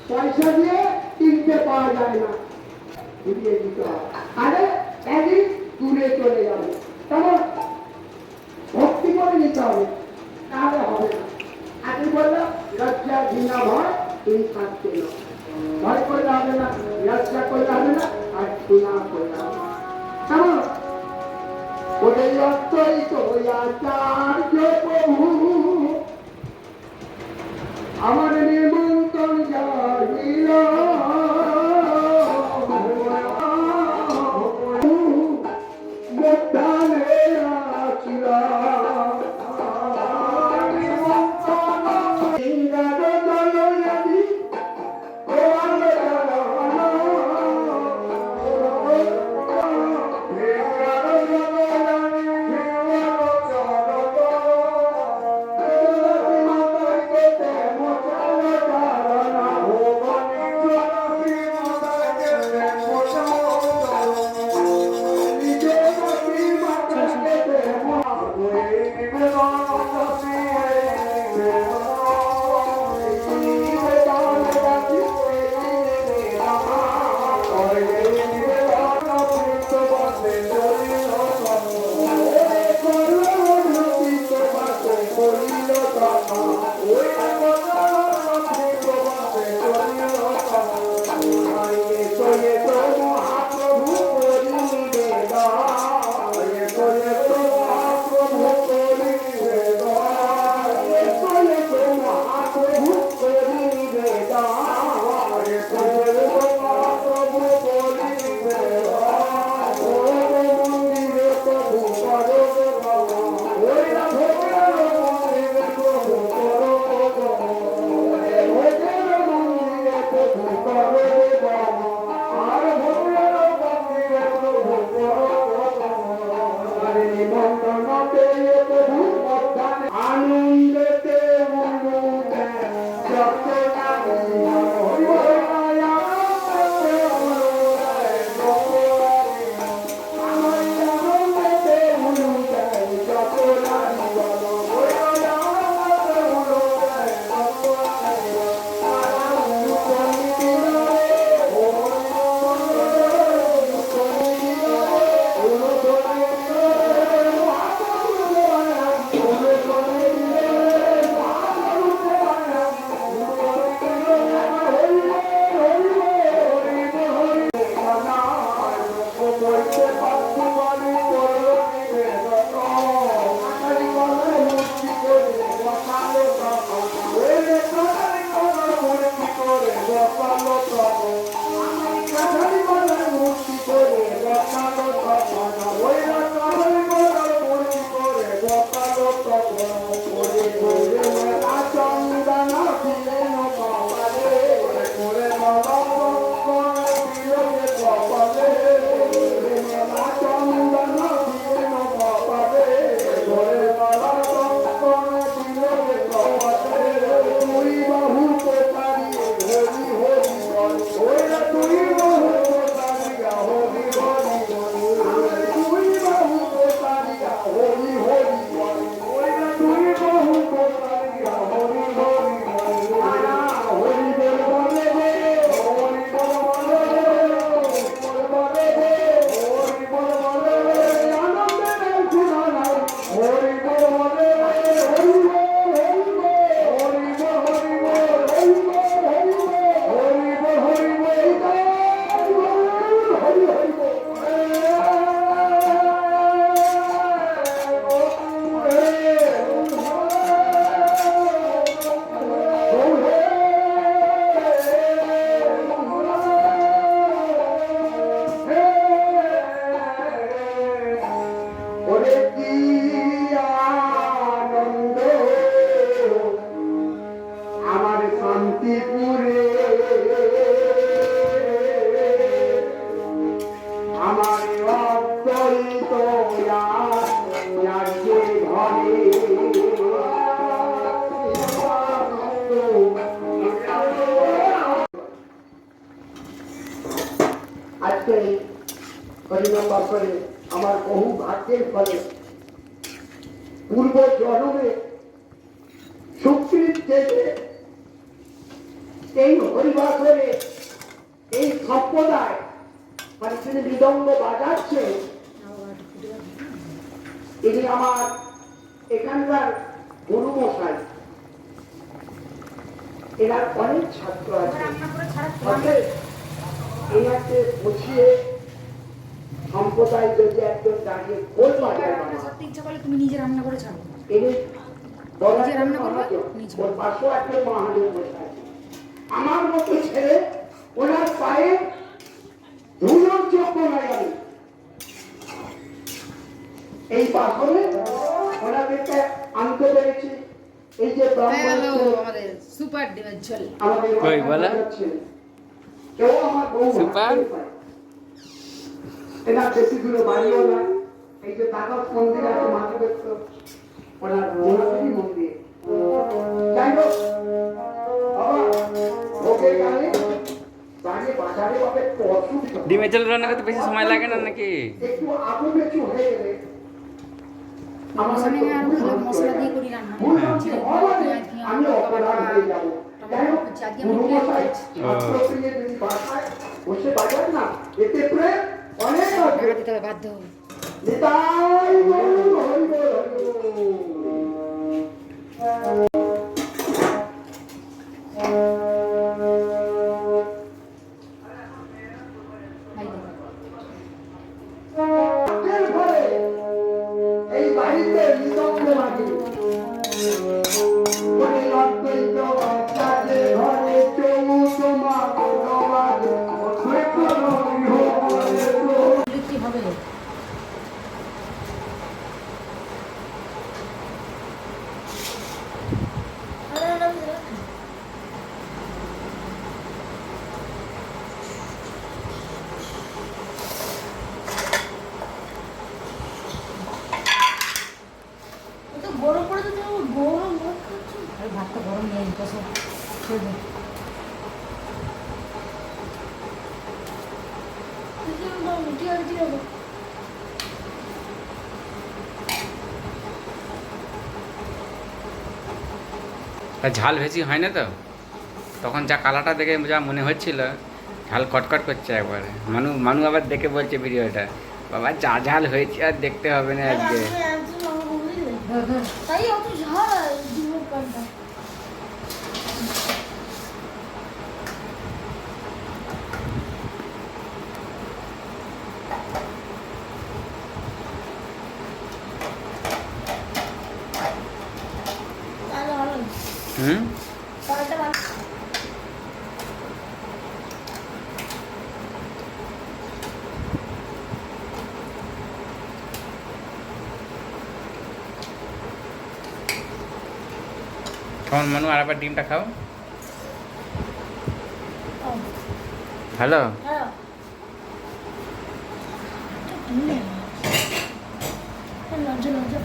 পয়সা দিয়ে কিনতে পাওয়া যায় না, ঘুরিয়ে দিতে হয়। আরে একদিন দূরে চলে যাবে, তখন ভক্তি করে নিতে হবে, তাহলে হবে না। আগে বললাম লজ্জা ঘৃণা ভয় তুমি থাকতে না, ভয় করলে হবে না, লজ্জা করলে হবে না, আর ঘৃণা করলে হবে না। কেমন বলে লজ্জই তো আচার্য প্রভু আমার নিমন্ত্রণ জানিল হরিনাম করে আমার বহু ভাগ্যের ফলে পূর্ব জন্মে সুকৃত থেকে এই হরিবাসরে এই সম্প্রদায় মানে তিনি মৃদঙ্গ বাজাচ্ছে, তিনি আমার এখানকার গুরুমশাই। এনার অনেক ছাত্র আছে, এনাকে বুঝিয়ে সম্প্রদায় যদি একজন দাঁড়িয়ে খোল বাজায় তুমি নিজে রান্না করে ছাড়ো। তিনি নিজে রান্না করবে, নিজে। ওর পাশেও একজন মহাদেব বসে আছে। আমার মতো ছেলে ওনার পায়ে ধুলোর যোগ্য নাই আমি। এই বাসনে ওনাদেরকে আনতে পেরেছি। এই যে ব্রাহ্মণ আমাদের সুপার ডিমেনশন আমাদের কই বলা? কেউ আমার বউ সুপার? এনার বেশি দূরে বাড়িও না। এই যে দ্বাদশ মন্দির আছে মাথা দেখতো, ওনার ওনাদেরই মন্দির। যাই হোক বাবা, ভোগের গানে গানে বাজারে পাবে একটু অসুবিধা, ডিমের ঝোল রান্না করতে বেশি সময় লাগে না নাকি? একটু আগুন বেশি হয়ে গেলে আমার মশলা হয়তো আর ভুল ভালো হতে মশলা পারে। দিয়ে করি রান্না। ভুল হচ্ছে হওয়াতে আমি অপরাধ হয়ে যাবো। যাই হোক, গুরুমশাই ছাত্রপ্রিয় যদি বাসায় বসে বাজান না, এতে প্রেম অনেক আছে। টাকা দিতে হবে, বাধ্য হবে। নিতাই গৌর হরি বল, হরি বল। ভাই দেখো। এর ফলে এই বাড়িতে মৃদঙ্গ বাজে। ওরে অদ্বৈত বাচ্চাদের ঘরে চৌমা কোনো বাজে। ঘরে কোনো গৃহ বলে তো। বলে কি হবে? গরম পড়ে তো গরম ভাত খাচ্ছি। আরে ভাতটা গরম নেই, বসো খেয়ে দে। রুটি আর কি হবে? তা ঝাল বেশি হয় না তো? তখন যা কালাটা দেখে যা মনে হচ্ছিল, ঝাল কটকট করছে একবারে। মানু মানু আবার দেখে বলছে ভিডিওটা, বাবা যা ঝাল হয়েছে আর দেখতে হবে না আজকে। ধর ধর। তাই অত ঝাল জীবন কান্ডা। হুম? কেমন মানু, আর আবার ডিমটা খাও। ভালো? লজ্জা লজ্জা